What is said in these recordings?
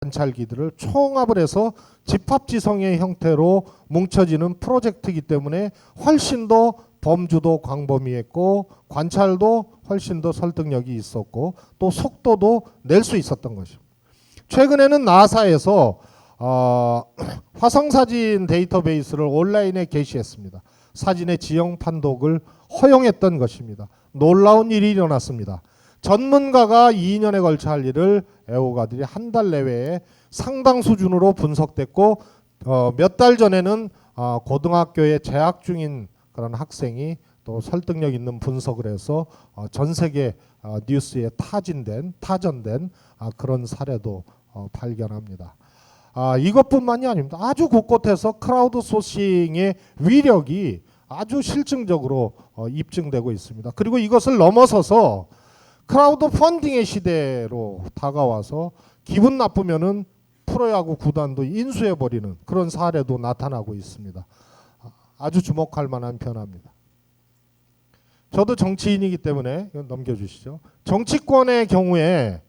관찰기들을 총합을 해서 집합지성의 형태로 뭉쳐지는 프로젝트이기 때문에 훨씬 더 범주도 광범위했고 관찰도 훨씬 더 설득력이 있었고 또 속도도 낼 수 있었던 것입니다. 최근에는 나사에서 화성사진 데이터베이스를 온라인에 게시했습니다. 사진의 지형 판독을 허용했던 것입니다. 놀라운 일이 일어났습니다. 전문가가 2년에 걸쳐 할 일을 애호가들이 한 달 내외에 상당 수준으로 분석됐고 몇 달 전에는 고등학교에 재학 중인 그런 학생이 또 설득력 있는 분석을 해서 전 세계 뉴스에 타전된 그런 사례도 발견합니다. 이것뿐만이 아닙니다. 아주 곳곳에서 크라우드 소싱의 위력이 아주 실증적으로 입증되고 있습니다. 그리고 이것을 넘어서서 크라우드 펀딩의 시대로 다가와서 기분 나쁘면은 프로야구 구단도 인수해버리는 그런 사례도 나타나고 있습니다. 아주 주목할 만한 변화입니다. 저도 정치인이기 때문에 이건 넘겨주시죠. 정치권의 경우에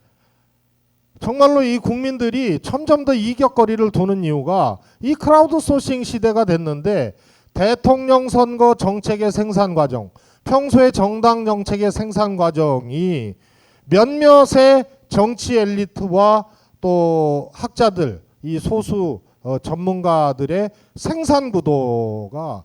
정말로 이 국민들이 점점 더 이격거리를 두는 이유가 이 크라우드 소싱 시대가 됐는데 대통령 선거 정책의 생산 과정, 평소에 정당 정책의 생산 과정이 몇몇의 정치 엘리트와 또 학자들, 이 소수 전문가들의 생산 구도가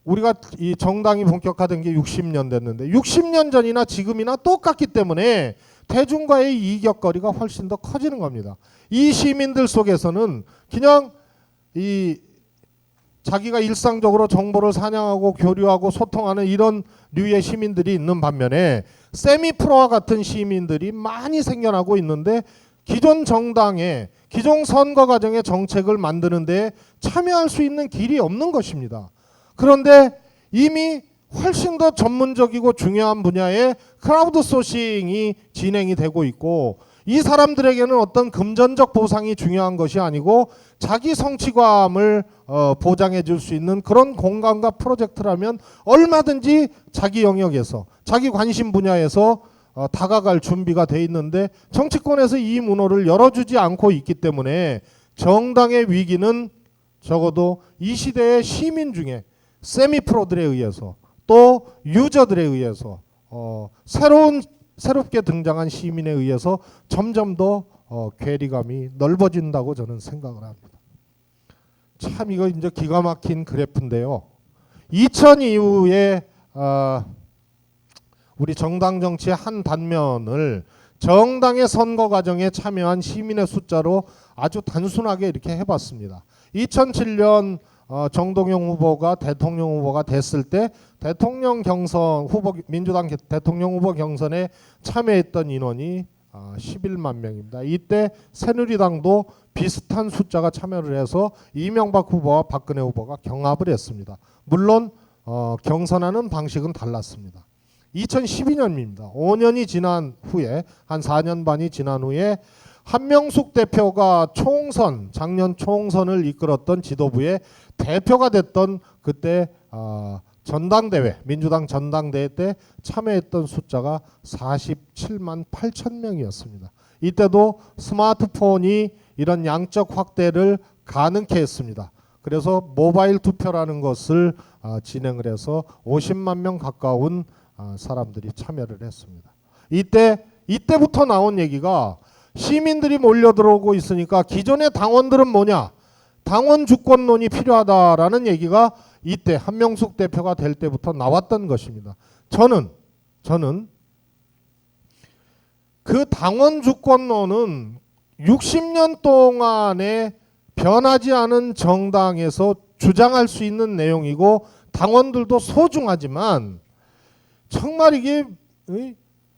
우리가 이 정당이 본격화된 게 60년 됐는데 60년 전이나 지금이나 똑같기 때문에 대중과의 이격거리가 훨씬 더 커지는 겁니다. 이 시민들 속에서는 그냥 이 자기가 일상적으로 정보를 사냥하고 교류하고 소통하는 이런 류의 시민들이 있는 반면에 세미프로와 같은 시민들이 많이 생겨나고 있는데 기존 정당의 기존 선거 과정의 정책을 만드는 데 참여할 수 있는 길이 없는 것입니다. 그런데 이미 훨씬 더 전문적이고 중요한 분야의 크라우드 소싱이 진행이 되고 있고 이 사람들에게는 어떤 금전적 보상이 중요한 것이 아니고 자기 성취감을 보장해 줄 수 있는 그런 공간과 프로젝트라면 얼마든지 자기 영역에서 자기 관심 분야에서 다가갈 준비가 돼 있는데 정치권에서 이 문호를 열어주지 않고 있기 때문에 정당의 위기는 적어도 이 시대의 시민 중에 세미프로들에 의해서 또 유저들에 의해서 새롭게 등장한 시민에 의해서 점점 더 괴리감이 넓어진다고 저는 생각을 합니다. 참 이거 이제 기가 막힌 그래프인데요. 2000 이후에 우리 정당 정치의 한 단면을 정당의 선거 과정에 참여한 시민의 숫자로 아주 단순하게 이렇게 해봤습니다. 2007년 정동영 후보가 대통령 후보가 됐을 때 대통령 경선 후보 민주당 대통령 후보 경선에 참여했던 인원이 11만 명입니다. 이때 새누리당도 비슷한 숫자가 참여를 해서 이명박 후보와 박근혜 후보가 경합을 했습니다. 물론 경선하는 방식은 달랐습니다. 2012년입니다. 5년이 지난 후에 한 4년 반이 지난 후에 한명숙 대표가 작년 총선을 이끌었던 지도부의 대표가 됐던 그때 전당대회, 민주당 전당대회 때 참여했던 숫자가 47만 8천 명이었습니다. 이때도 스마트폰이 이런 양적 확대를 가능케 했습니다. 그래서 모바일 투표라는 것을 진행을 해서 50만 명 가까운 사람들이 참여를 했습니다. 이때부터 나온 얘기가 시민들이 몰려들어오고 있으니까 기존의 당원들은 뭐냐? 당원 주권론이 필요하다라는 얘기가 이때 한명숙 대표가 될 때부터 나왔던 것입니다. 저는 그 당원 주권론은 60년 동안에 변하지 않은 정당에서 주장할 수 있는 내용이고 당원들도 소중하지만 정말 이게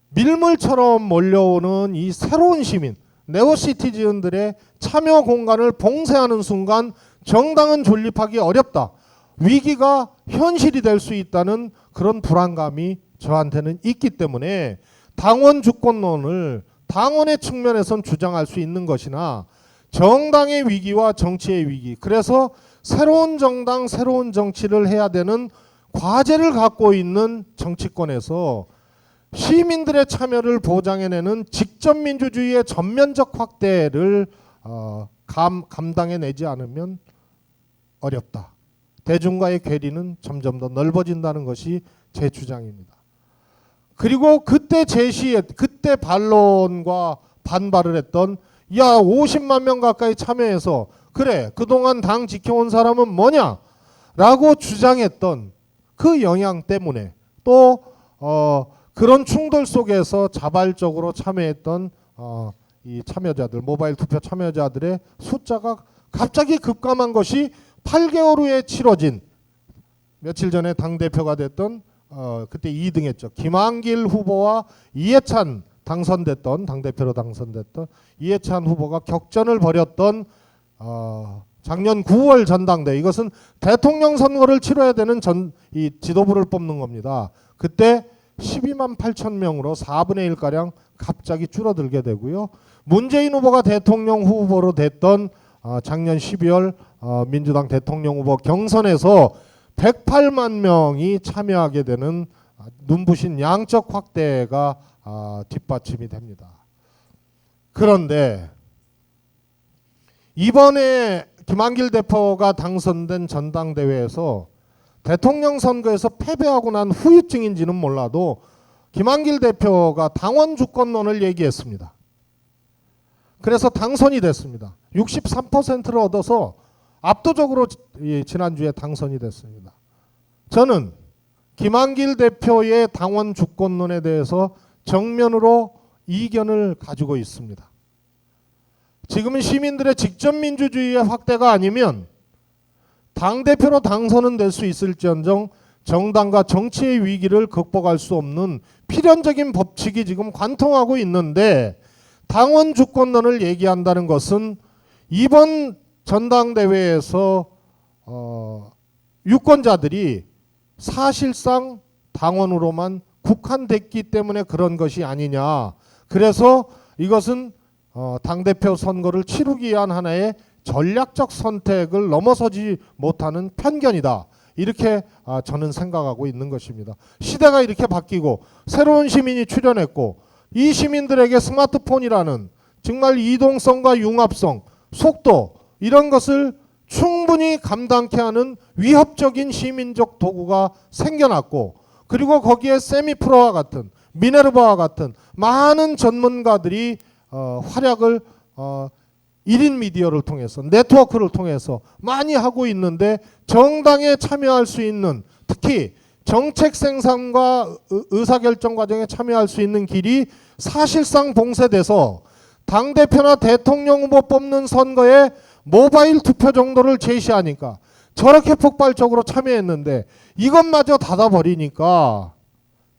밀물처럼 몰려오는 이 새로운 시민, 네오시티즌들의 참여 공간을 봉쇄하는 순간 정당은 존립하기 어렵다. 위기가 현실이 될 수 있다는 그런 불안감이 저한테는 있기 때문에 당원 주권론을 당원의 측면에선 주장할 수 있는 것이나 정당의 위기와 정치의 위기, 그래서 새로운 정당, 새로운 정치를 해야 되는 과제를 갖고 있는 정치권에서 시민들의 참여를 보장해내는 직접민주주의의 전면적 확대를 감당해내지 않으면 어렵다. 대중과의 괴리는 점점 더 넓어진다는 것이 제 주장입니다. 그리고 그때 그때 반론과 반발을 했던 50만 명 가까이 참여해서 그래 그동안 당 지켜온 사람은 뭐냐 라고 주장했던 그 영향 때문에 또 그런 충돌 속에서 자발적으로 참여했던 이 참여자들, 모바일 투표 참여자들의 숫자가 갑자기 급감한 것이 8개월 후에 치러진 며칠 전에 당대표가 됐던 그때 2등했죠. 김한길 후보와 이해찬 당대표로 당선됐던 이해찬 후보가 격전을 벌였던 작년 9월 전당대, 이것은 대통령 선거를 치러야 되는 이 지도부를 뽑는 겁니다. 그때 12만 8천 명으로 4분의 1가량 갑자기 줄어들게 되고요. 문재인 후보가 대통령 후보로 됐던 작년 12월 민주당 대통령 후보 경선에서 108만 명이 참여하게 되는 눈부신 양적 확대가 뒷받침이 됩니다. 그런데 이번에 김한길 대표가 당선된 전당대회에서 대통령 선거에서 패배하고 난 후유증인지는 몰라도 김한길 대표가 당원 주권론을 얘기했습니다. 그래서 당선이 됐습니다. 63%를 얻어서 압도적으로 지난주에 당선이 됐습니다. 저는 김한길 대표의 당원 주권론에 대해서 정면으로 이견을 가지고 있습니다. 지금은 시민들의 직접 민주주의의 확대가 아니면 당대표로 당선은 될 수 있을지언정 정당과 정치의 위기를 극복할 수 없는 필연적인 법칙이 지금 관통하고 있는데, 당원 주권론을 얘기한다는 것은 이번 전당대회에서 유권자들이 사실상 당원으로만 국한됐기 때문에 그런 것이 아니냐. 그래서 이것은 당대표 선거를 치르기 위한 하나의 전략적 선택을 넘어서지 못하는 편견이다. 이렇게 저는 생각하고 있는 것입니다. 시대가 이렇게 바뀌고 새로운 시민이 출현했고, 이 시민들에게 스마트폰이라는 정말 이동성과 융합성, 속도, 이런 것을 충분히 감당케 하는 위협적인 시민적 도구가 생겨났고, 그리고 거기에 세미프로와 같은, 미네르바와 같은 많은 전문가들이 활약을 1인 미디어를 통해서, 네트워크를 통해서 많이 하고 있는데, 정당에 참여할 수 있는, 특히 정책 생산과 의사결정 과정에 참여할 수 있는 길이 사실상 봉쇄돼서 당대표나 대통령 후보 뽑는 선거에 모바일 투표 정도를 제시하니까 저렇게 폭발적으로 참여했는데 이것마저 닫아버리니까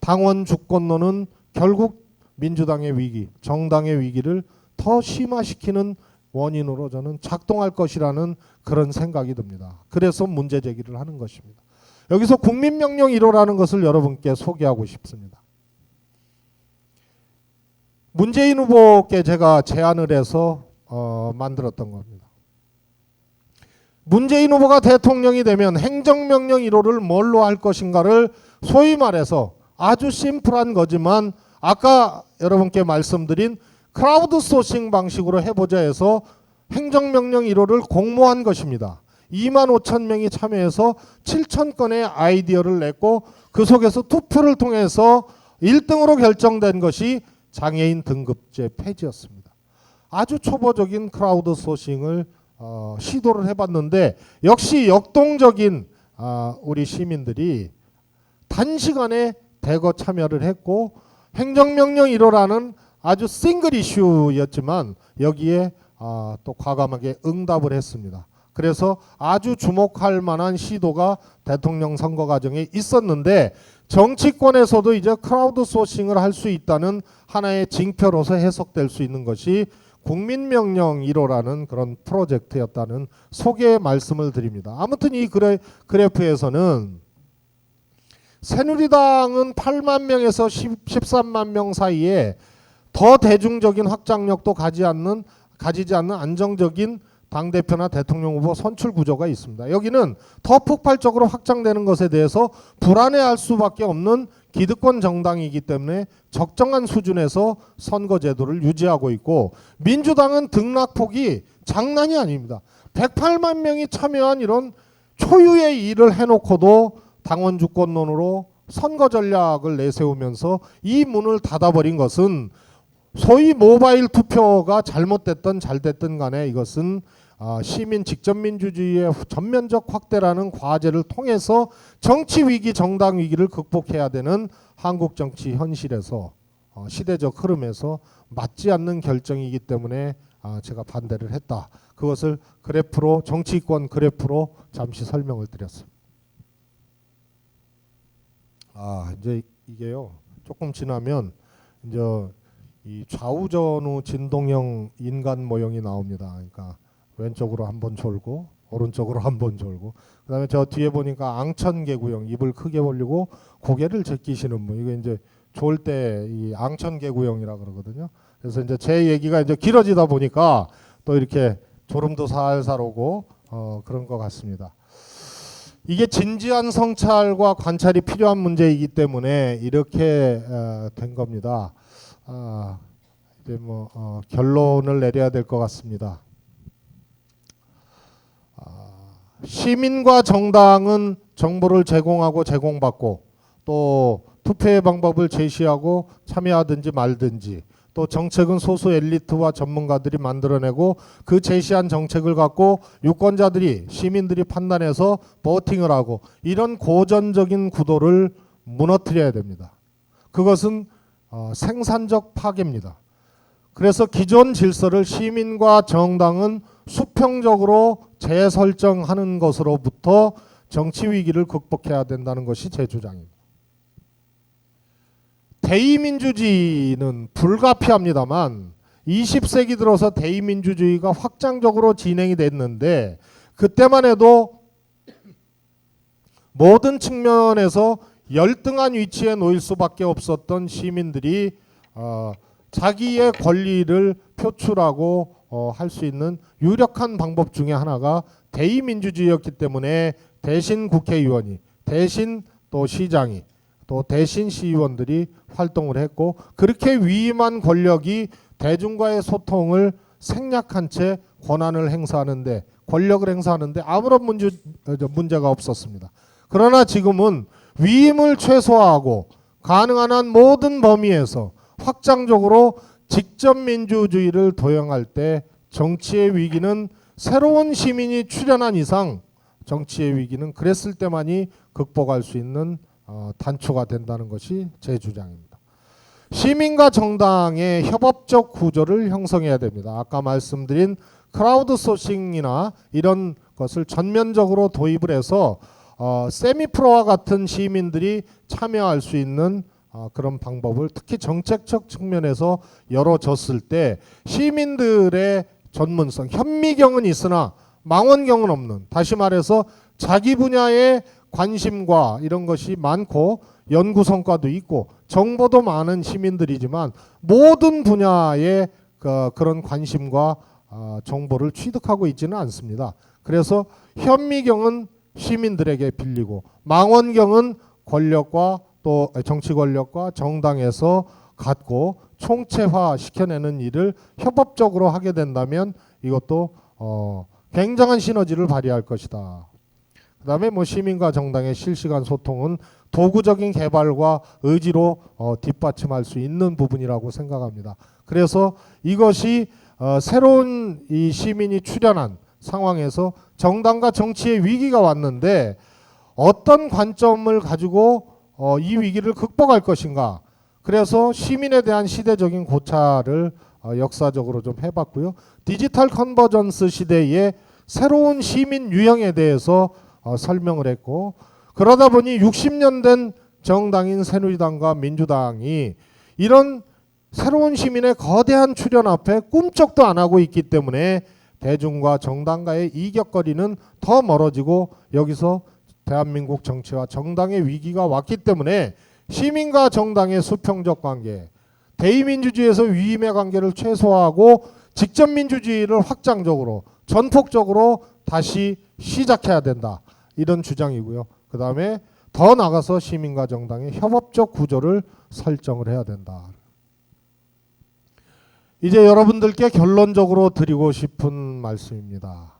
당원 주권론은 결국 민주당의 위기, 정당의 위기를 더 심화시키는 원인으로 저는 작동할 것이라는 그런 생각이 듭니다. 그래서 문제 제기를 하는 것입니다. 여기서 국민명령 1호라는 것을 여러분께 소개하고 싶습니다. 문재인 후보께 제가 제안을 해서 만들었던 겁니다. 문재인 후보가 대통령이 되면 행정명령 1호를 뭘로 할 것인가를 소위 말해서 아주 심플한 거지만 아까 여러분께 말씀드린 크라우드 소싱 방식으로 해보자 해서 행정명령 1호를 공모한 것입니다. 2만 5천 명이 참여해서 7천 건의 아이디어를 냈고 그 속에서 투표를 통해서 1등으로 결정된 것이 장애인 등급제 폐지였습니다. 아주 초보적인 크라우드 소싱을 시도를 해봤는데 역시 역동적인 우리 시민들이 단시간에 대거 참여를 했고, 행정명령 1호라는 아주 싱글 이슈였지만 여기에 또 과감하게 응답을 했습니다. 그래서 아주 주목할 만한 시도가 대통령 선거 과정에 있었는데, 정치권에서도 이제 크라우드 소싱을 할 수 있다는 하나의 징표로서 해석될 수 있는 것이 국민명령 1호라는 그런 프로젝트였다는 소개 말씀을 드립니다. 아무튼 이 그래프에서는 새누리당은 8만 명에서 13만 명 사이에 더 대중적인 확장력도 가지지 않는 안정적인 당대표나 대통령 후보 선출 구조가 있습니다. 여기는 더 폭발적으로 확장되는 것에 대해서 불안해할 수밖에 없는 기득권 정당이기 때문에 적정한 수준에서 선거 제도를 유지하고 있고, 민주당은 등락폭이 장난이 아닙니다. 108만 명이 참여한 이런 초유의 일을 해놓고도 당원 주권론으로 선거 전략을 내세우면서 이 문을 닫아버린 것은, 소위 모바일 투표가 잘못됐든 잘됐든 간에 이것은 시민 직접 민주주의의 전면적 확대라는 과제를 통해서 정치 위기, 정당 위기를 극복해야 되는 한국 정치 현실에서, 시대적 흐름에서 맞지 않는 결정이기 때문에 제가 반대를 했다. 그것을 그래프로, 정치권 그래프로 잠시 설명을 드렸습니다. 이제 이게요, 조금 지나면 이제 이 좌우전후 진동형 인간 모형이 나옵니다. 그러니까 왼쪽으로 한번 졸고 오른쪽으로 한번 졸고, 그다음에 저 뒤에 보니까 앙천개구형, 입을 크게 벌리고 고개를 제끼시는 분, 이게 이제 졸 때 이 앙천개구형이라 그러거든요. 그래서 이제 제 얘기가 이제 길어지다 보니까 또 이렇게 졸음도 살살 오고 그런 것 같습니다. 이게 진지한 성찰과 관찰이 필요한 문제이기 때문에 이렇게 된 겁니다. 이제 뭐 결론을 내려야 될 것 같습니다. 시민과 정당은 정보를 제공하고 제공받고, 또 투표의 방법을 제시하고 참여하든지 말든지, 또 정책은 소수 엘리트와 전문가들이 만들어내고 그 제시한 정책을 갖고 유권자들이, 시민들이 판단해서 보팅을 하고, 이런 고전적인 구도를 무너뜨려야 됩니다. 그것은 생산적 파괴입니다. 그래서 기존 질서를 시민과 정당은 수평적으로 재설정하는 것으로부터 정치 위기를 극복해야 된다는 것이 제 주장입니다. 대의민주주의는 불가피합니다만 20세기 들어서 대의민주주의가 확장적으로 진행이 됐는데, 그때만 해도 모든 측면에서 열등한 위치에 놓일 수밖에 없었던 시민들이 자기의 권리를 표출하고 할 수 있는 유력한 방법 중에 하나가 대의민주주의였기 때문에 대신 국회의원이, 대신 또 시장이, 또 대신 시의원들이 활동을 했고, 그렇게 위임한 권력이 대중과의 소통을 생략한 채 권한을 행사하는데, 권력을 행사하는데 아무런 문제가 없었습니다. 그러나 지금은 위임을 최소화하고 가능한 한 모든 범위에서 확장적으로 직접 민주주의를 도형할 때 정치의 위기는, 새로운 시민이 출현한 이상 정치의 위기는 그랬을 때만이 극복할 수 있는 단초가 된다는 것이 제 주장입니다. 시민과 정당의 협업적 구조를 형성해야 됩니다. 아까 말씀드린 크라우드 소싱이나 이런 것을 전면적으로 도입을 해서 세미프로와 같은 시민들이 참여할 수 있는 그런 방법을, 특히 정책적 측면에서 열어줬을 때 시민들의 전문성, 현미경은 있으나 망원경은 없는, 다시 말해서 자기 분야의 관심과 이런 것이 많고 연구 성과도 있고 정보도 많은 시민들이지만 모든 분야의 그런 관심과 정보를 취득하고 있지는 않습니다. 그래서 현미경은 시민들에게 빌리고 망원경은 권력과 또 정치 권력과 정당에서 갖고 총체화 시켜내는 일을 협업적으로 하게 된다면 이것도 굉장한 시너지를 발휘할 것이다. 그 다음에 뭐 시민과 정당의 실시간 소통은 도구적인 개발과 의지로 뒷받침할 수 있는 부분이라고 생각합니다. 그래서 이것이 새로운 이 시민이 출현한 상황에서 정당과 정치의 위기가 왔는데 어떤 관점을 가지고 이 위기를 극복할 것인가. 그래서 시민에 대한 시대적인 고찰을 역사적으로 좀 해봤고요. 디지털 컨버전스 시대의 새로운 시민 유형에 대해서 설명을 했고, 그러다 보니 60년 된 정당인 새누리당과 민주당이 이런 새로운 시민의 거대한 출현 앞에 꿈쩍도 안 하고 있기 때문에 대중과 정당과의 이격거리는 더 멀어지고, 여기서 대한민국 정치와 정당의 위기가 왔기 때문에 시민과 정당의 수평적 관계, 대의민주주의에서 위임의 관계를 최소화하고 직접 민주주의를 확장적으로 전폭적으로 다시 시작해야 된다, 이런 주장이고요. 그 다음에 더 나가서 시민과 정당의 협업적 구조를 설정을 해야 된다. 이제 여러분들께 결론적으로 드리고 싶은 말씀입니다.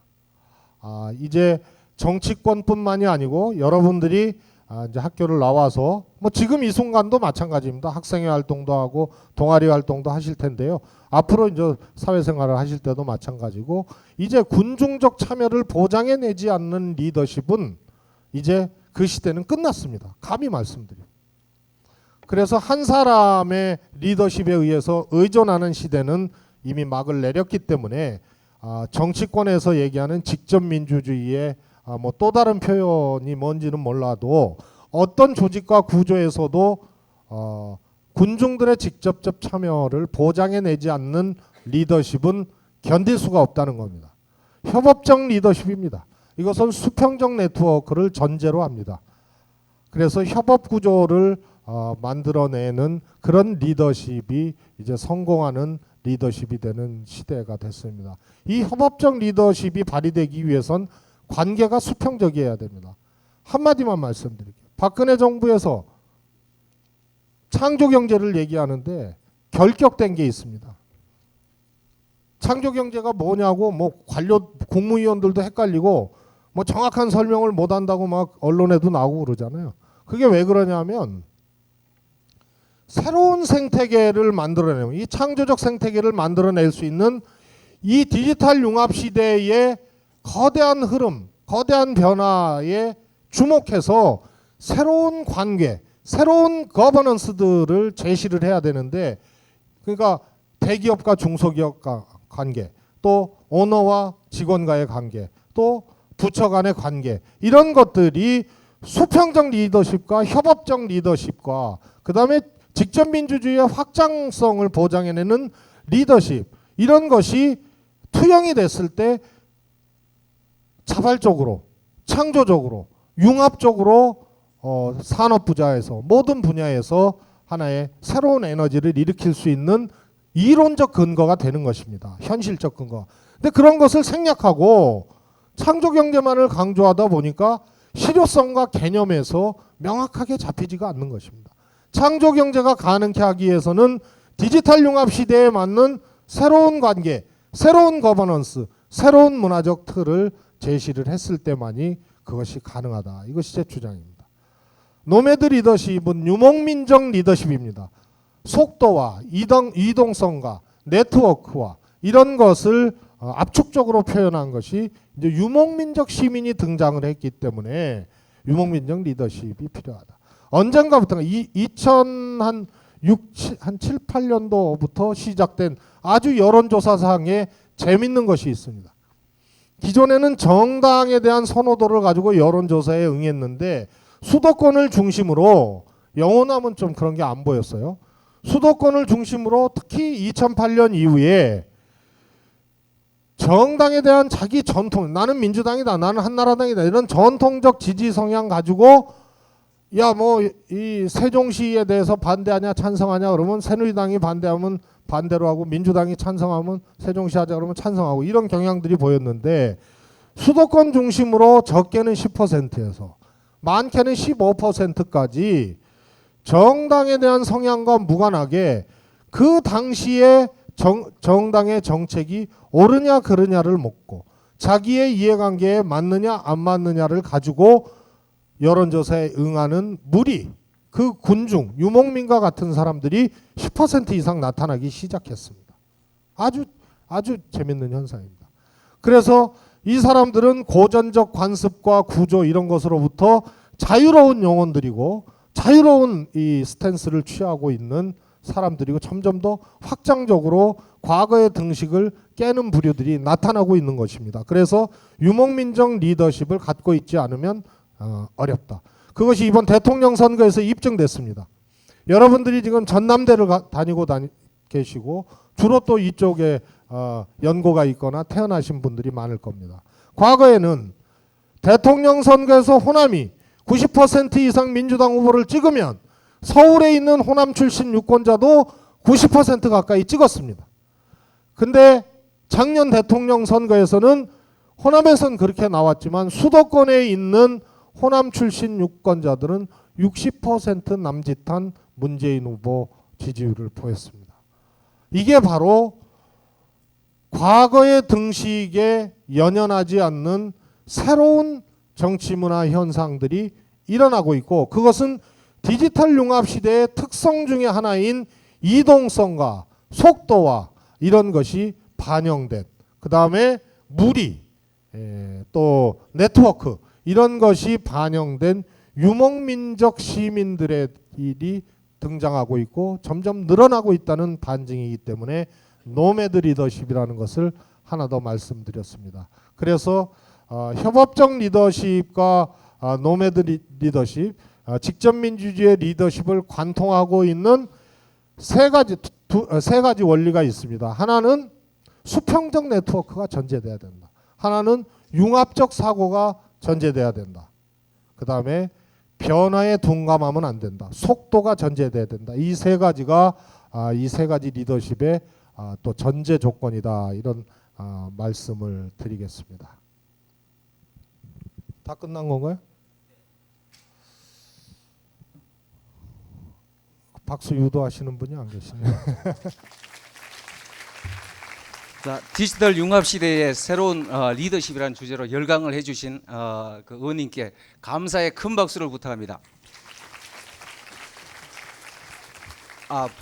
이제 정치권뿐만이 아니고 여러분들이 이제 학교를 나와서 뭐 지금 이 순간도 마찬가지입니다. 학생회 활동도 하고 동아리 활동도 하실 텐데요. 앞으로 이제 사회생활을 하실 때도 마찬가지고, 이제 군중적 참여를 보장해내지 않는 리더십은 이제 그 시대는 끝났습니다. 감히 말씀드려요. 그래서 한 사람의 리더십에 의해서 의존하는 시대는 이미 막을 내렸기 때문에 정치권에서 얘기하는 직접 민주주의의 뭐 또 다른 표현이 뭔지는 몰라도 어떤 조직과 구조에서도 군중들의 직접적 참여를 보장해내지 않는 리더십은 견딜 수가 없다는 겁니다. 협업적 리더십입니다. 이것은 수평적 네트워크를 전제로 합니다. 그래서 협업 구조를 만들어내는 그런 리더십이 이제 성공하는 리더십이 되는 시대가 됐습니다. 이 협업적 리더십이 발휘되기 위해선 관계가 수평적이어야 됩니다. 한마디만 말씀드릴게요. 박근혜 정부에서 창조경제를 얘기하는데 결격된 게 있습니다. 창조경제가 뭐냐고 뭐 관료 국무위원들도 헷갈리고 뭐 정확한 설명을 못한다고 막 언론에도 나오고 그러잖아요. 그게 왜 그러냐면 새로운 생태계를 만들어내는, 이 창조적 생태계를 만들어낼 수 있는 이 디지털 융합 시대의 거대한 흐름, 거대한 변화에 주목해서 새로운 관계, 새로운 거버넌스들을 제시를 해야 되는데, 그러니까 대기업과 중소기업과 관계, 또 오너와 직원과의 관계, 또 부처 간의 관계, 이런 것들이 수평적 리더십과 협업적 리더십과 그 다음에 직접 민주주의의 확장성을 보장해내는 리더십, 이런 것이 투영이 됐을 때 자발적으로, 창조적으로, 융합적으로 산업 분야에서, 모든 분야에서 하나의 새로운 에너지를 일으킬 수 있는 이론적 근거가 되는 것입니다. 현실적 근거. 근데 그런 것을 생략하고 창조경제만을 강조하다 보니까 실효성과 개념에서 명확하게 잡히지가 않는 것입니다. 창조경제가 가능케 하기 위해서는 디지털 융합 시대에 맞는 새로운 관계, 새로운 거버넌스, 새로운 문화적 틀을 제시를 했을 때만이 그것이 가능하다. 이것이 제 주장입니다. 노매드 리더십은 유목민적 리더십입니다. 속도와 이동성과 네트워크와 이런 것을 압축적으로 표현한 것이 이제 유목민적 시민이 등장을 했기 때문에 유목민적 리더십이 필요하다. 언젠가부터 2007, 8년도부터 시작된 아주 여론조사상에 재밌는 것이 있습니다. 기존에는 정당에 대한 선호도를 가지고 여론조사에 응했는데 수도권을 중심으로, 영호남은 좀 그런 게 안 보였어요. 수도권을 중심으로 특히 2008년 이후에 정당에 대한 자기 전통, 나는 민주당이다, 나는 한나라당이다, 이런 전통적 지지 성향 가지고 야 뭐 이 세종시에 대해서 반대하냐 찬성하냐 그러면 새누리당이 반대하면 반대로 하고 민주당이 찬성하면 세종시 하자 그러면 찬성하고, 이런 경향들이 보였는데 수도권 중심으로 적게는 10%에서 많게는 15%까지 정당에 대한 성향과 무관하게 그 당시에 정당의 정책이 옳으냐 그르냐를 묻고 자기의 이해관계에 맞느냐 안 맞느냐를 가지고 여론조사에 응하는 무리, 그 군중, 유목민과 같은 사람들이 10% 이상 나타나기 시작했습니다. 아주 재밌는 현상입니다. 그래서 이 사람들은 고전적 관습과 구조 이런 것으로부터 자유로운 영혼들이고 자유로운 이 스탠스를 취하고 있는 사람들이고 점점 더 확장적으로 과거의 등식을 깨는 부류들이 나타나고 있는 것입니다. 그래서 유목민적 리더십을 갖고 있지 않으면 어렵다. 그것이 이번 대통령 선거에서 입증됐습니다. 여러분들이 지금 전남대를 다니고 계시고 주로 또 이쪽에 연고가 있거나 태어나신 분들이 많을 겁니다. 과거에는 대통령 선거에서 호남이 90% 이상 민주당 후보를 찍으면 서울에 있는 호남 출신 유권자도 90% 가까이 찍었습니다. 근데 작년 대통령 선거에서는 호남에선 그렇게 나왔지만 수도권에 있는 호남 출신 유권자들은 60% 남짓한 문재인 후보 지지율을 보였습니다. 이게 바로 과거의 등식에 연연하지 않는 새로운 정치 문화 현상들이 일어나고 있고, 그것은 디지털 융합 시대의 특성 중에 하나인 이동성과 속도와 이런 것이 반영된, 그 다음에 무리, 또 네트워크, 이런 것이 반영된 유목민족 시민들의 일이 등장하고 있고 점점 늘어나고 있다는 반증이기 때문에 노매드 리더십이라는 것을 하나 더 말씀드렸습니다. 그래서 협업적 리더십과 노매드 리더십, 직접 민주주의의 리더십을 관통하고 있는 세 가지 원리가 있습니다. 하나는 수평적 네트워크가 전제돼야 된다. 하나는 융합적 사고가 전제돼야 된다. 그 다음에 변화에 둔감하면 안 된다. 속도가 전제돼야 된다. 이 세 가지가 이 세 가지 리더십의 또 전제 조건이다. 이런 말씀을 드리겠습니다. 다 끝난 건가요? 박수 유도하시는 분이 안 계시네요. 자, 디지털 융합 시대의 새로운 리더십이라는 주제로 열강을 해주신 그 의원님께 감사의 큰 박수를 부탁합니다.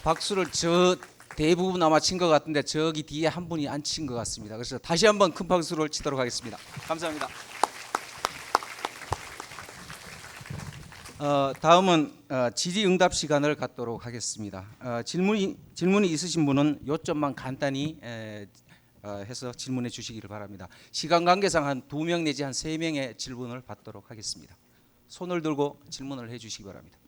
박수를 저 대부분 아마 친 것 같은데 저기 뒤에 한 분이 안 친 것 같습니다. 그래서 다시 한번 큰 박수를 치도록 하겠습니다. 감사합니다. 다음은 질의응답 시간을 갖도록 하겠습니다. 질문이 있으신 분은 요점만 간단히 해서 질문해 주시기를 바랍니다. 시간 관계상 한 2명 내지 한 3명의 질문을 받도록 하겠습니다. 손을 들고 질문을 해 주시기 바랍니다.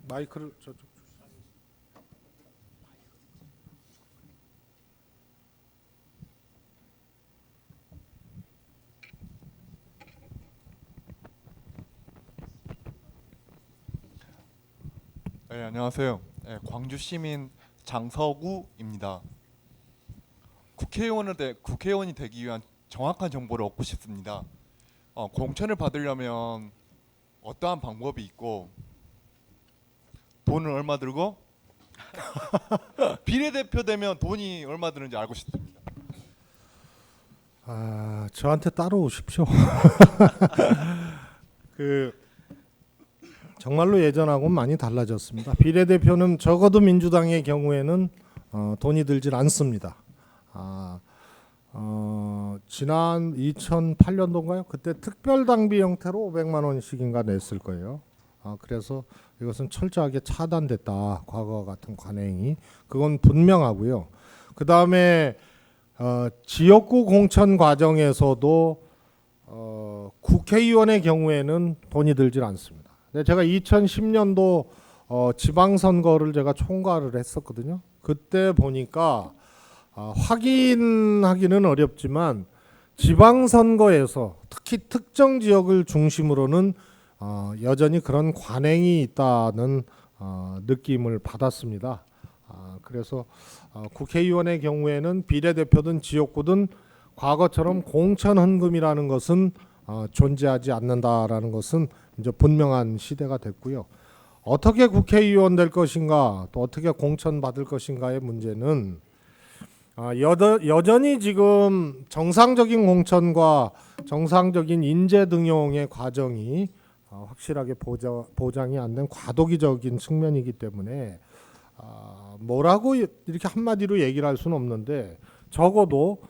마이크를 저쪽. 네, 안녕하세요. 네, 광주 시민 장서구입니다. 국회의원이 되기 위한 정확한 정보를 얻고 싶습니다. 공천을 받으려면 어떠한 방법이 있고 돈은 얼마 들고 비례대표 되면 돈이 얼마 드는지 알고 싶습니다. 저한테 따라오십시오. 정말로 예전하고는 많이 달라졌습니다. 비례대표는 적어도 민주당의 경우에는 돈이 들질 않습니다. 지난 2008년도인가요? 그때 특별당비 형태로 500만 원씩인가 냈을 거예요. 그래서 이것은 철저하게 차단됐다. 과거 같은 관행이. 그건 분명하고요. 그 다음에 지역구 공천 과정에서도 국회의원의 경우에는 돈이 들질 않습니다. 제가 2010년도 지방선거를 제가 총괄을 했었거든요. 그때 보니까 확인하기는 어렵지만 지방선거에서 특히 특정 지역을 중심으로는 여전히 그런 관행이 있다는 느낌을 받았습니다. 그래서 국회의원의 경우에는 비례대표든 지역구든 과거처럼 공천 헌금이라는 것은 존재하지 않는다라는 것은 이제 분명한 시대가 됐고요. 어떻게 국회의원 될 것인가, 또 어떻게 공천 받을 것인가의 문제는 여전히 지금 정상적인 공천과 정상적인 인재 등용의 과정이 확실하게 보장이 안 된 과도기적인 측면이기 때문에 뭐라고 이렇게 한마디로 얘기를 할 수는 없는데, 적어도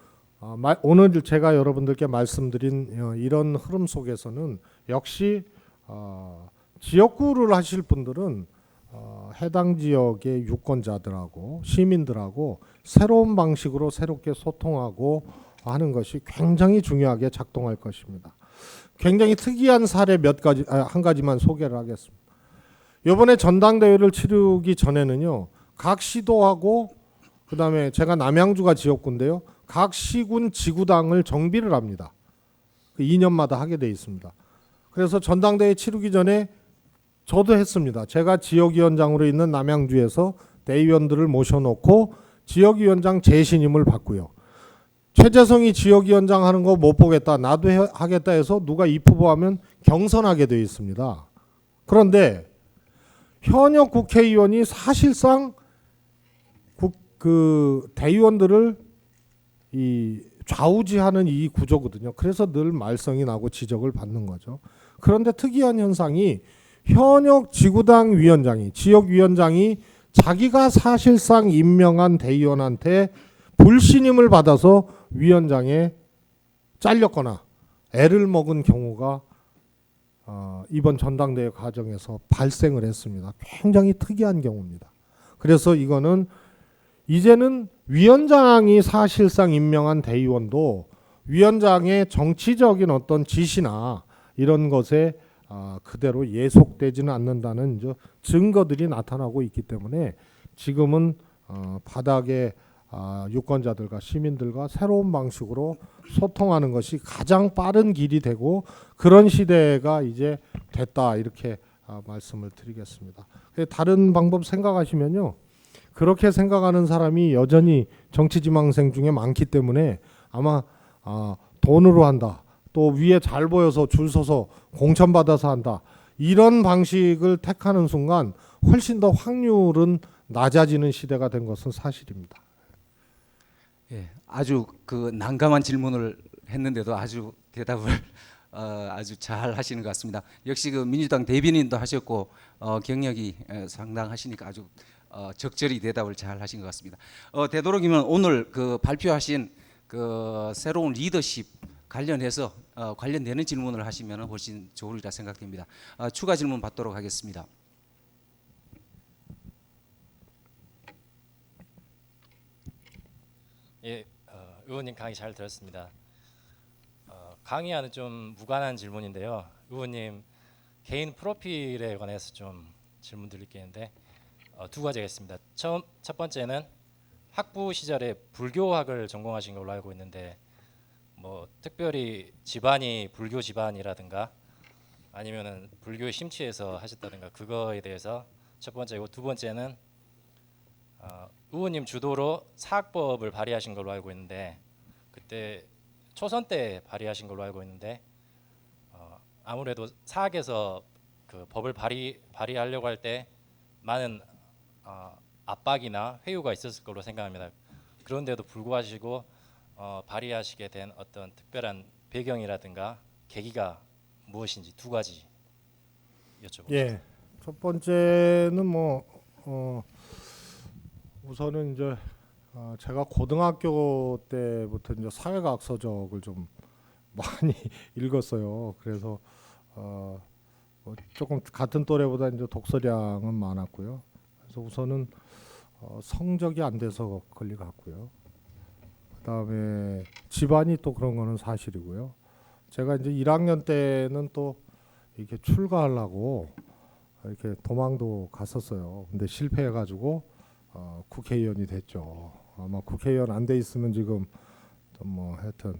오늘 제가 여러분들께 말씀드린 이런 흐름 속에서는 역시 지역구를 하실 분들은 해당 지역의 유권자들하고 시민들하고 새로운 방식으로 새롭게 소통하고 하는 것이 굉장히 중요하게 작동할 것입니다. 굉장히 특이한 사례 한 가지만 소개를 하겠습니다. 이번에 전당대회를 치르기 전에는요, 각 시도하고 그다음에 제가 남양주가 지역구인데요, 각 시군 지구당을 정비를 합니다. 2년마다 하게 돼 있습니다. 그래서 전당대회 치르기 전에 저도 했습니다. 제가 지역위원장으로 있는 남양주에서 대의원들을 모셔놓고 지역위원장 재신임을 받고요. 최재성이 지역위원장 하는 거 못 보겠다, 나도 하겠다 해서 누가 입후보하면 경선하게 되어 있습니다. 그런데 현역 국회의원이 사실상 그 대의원들을 이 좌우지하는 이 구조거든요. 그래서 늘 말썽이 나고 지적을 받는 거죠. 그런데 특이한 현상이 현역 지구당 위원장이, 지역위원장이 자기가 사실상 임명한 대의원한테 불신임을 받아서 위원장에 잘렸거나 애를 먹은 경우가 이번 전당대회 과정에서 발생을 했습니다. 굉장히 특이한 경우입니다. 그래서 이거는 이제는 위원장이 사실상 임명한 대의원도 위원장의 정치적인 어떤 지시나 이런 것에 그대로 예속되지는 않는다는 이제 증거들이 나타나고 있기 때문에 지금은 바닥에 유권자들과 시민들과 새로운 방식으로 소통하는 것이 가장 빠른 길이 되고 그런 시대가 이제 됐다, 이렇게 말씀을 드리겠습니다. 다른 방법 생각하시면요, 그렇게 생각하는 사람이 여전히 정치지망생 중에 많기 때문에 아마 돈으로 한다, 또 위에 잘 보여서 줄 서서 공천받아서 한다, 이런 방식을 택하는 순간 훨씬 더 확률은 낮아지는 시대가 된 것은 사실입니다. 예, 아주 그 난감한 질문을 했는데도 아주 대답을 아주 잘 하시는 것 같습니다. 역시 그 민주당 대변인도 하셨고 경력이 상당하시니까 아주 적절히 대답을 잘 하신 것 같습니다. 되도록이면 오늘 그 발표하신 그 새로운 리더십 관련해서 관련되는 질문을 하시면 훨씬 좋으리라 생각됩니다. 추가 질문 받도록 하겠습니다. 예, 의원님 강의 잘 들었습니다. 강의와는 좀 무관한 질문인데요. 의원님 개인 프로필에 관해서 좀 질문 드릴 게 있는데 두 가지가 있습니다. 첫 번째는 학부 시절에 불교학을 전공하신 걸로 알고 있는데 뭐 특별히 집안이 불교 집안이라든가 아니면은 불교에 심취해서 하셨다든가 그거에 대해서 첫 번째고, 두 번째는 의원님 주도로 사학법을 발의하신 걸로 알고 있는데 그때 초선 때 발의하신 걸로 알고 있는데 아무래도 사학에서 그 법을 발의하려고 할 때 많은 압박이나 회유가 있었을 걸로 생각합니다. 그런데도 불구하고 발의하시게 된 어떤 특별한 배경이라든가 계기가 무엇인지 두 가지 여쭤보겠습니다. 예, 첫 번째는 우선은 이제 제가 고등학교 때부터 이제 사회과학 서적을 좀 많이 읽었어요. 그래서 조금 같은 또래보다 이제 독서량은 많았고요. 그래서 우선은 성적이 안 돼서 걸려갔고요. 그다음에 집안이 또 그런 거는 사실이고요. 제가 이제 1학년 때는 또 이렇게 출가하려고 이렇게 도망도 갔었어요. 근데 실패해가지고 국회의원이 됐죠. 아마 국회의원 안 돼 있으면 지금 뭐 하여튼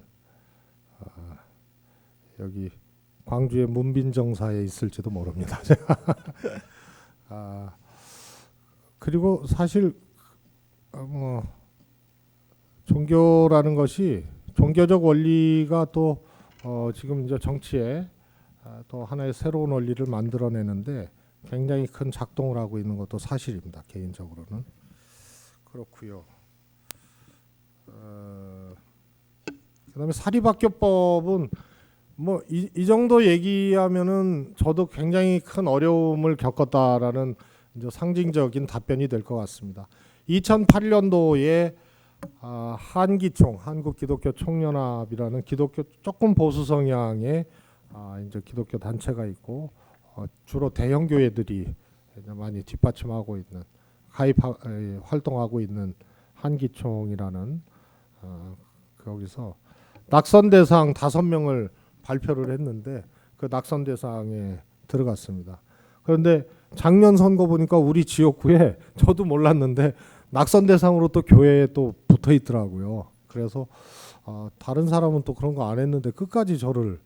여기 광주의 문빈정사에 있을지도 모릅니다. 그리고 사실 뭐 종교라는 것이 종교적 원리가 또 지금 이제 정치에 또 하나의 새로운 원리를 만들어내는데 굉장히 큰 작동을 하고 있는 것도 사실입니다. 개인적으로는 그렇고요. 그다음에 사립학교법은 뭐 이 정도 얘기하면은 저도 굉장히 큰 어려움을 겪었다라는 이제 상징적인 답변이 될 것 같습니다. 2008년도에 한기총, 한국기독교총연합이라는 기독교 조금 보수 성향의 이제 기독교 단체가 있고 주로 대형 교회들이 많이 뒷받침하고 있는 활동하고 있는 한기총이라는 거기서 낙선 대상 5명을 발표를 했는데 그 낙선 대상에 들어갔습니다. 그런데 작년 선거 보니까 우리 지역구에 저도 몰랐는데 낙선 대상으로 또 교회에 또 붙어 있더라고요. 그래서 다른 사람은 또 그런 거 안 했는데 끝까지 저를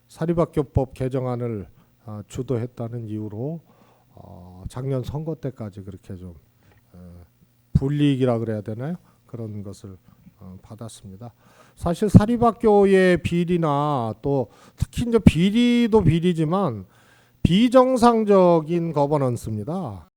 사립학교법 개정안을 주도했다는 이유로 작년 선거 때까지 그렇게 좀 불이익이라 그래야 되나요? 그런 것을 받았습니다. 사실 사립학교의 비리나 또 특히 이제 비리도 비리지만 비정상적인 거버넌스입니다.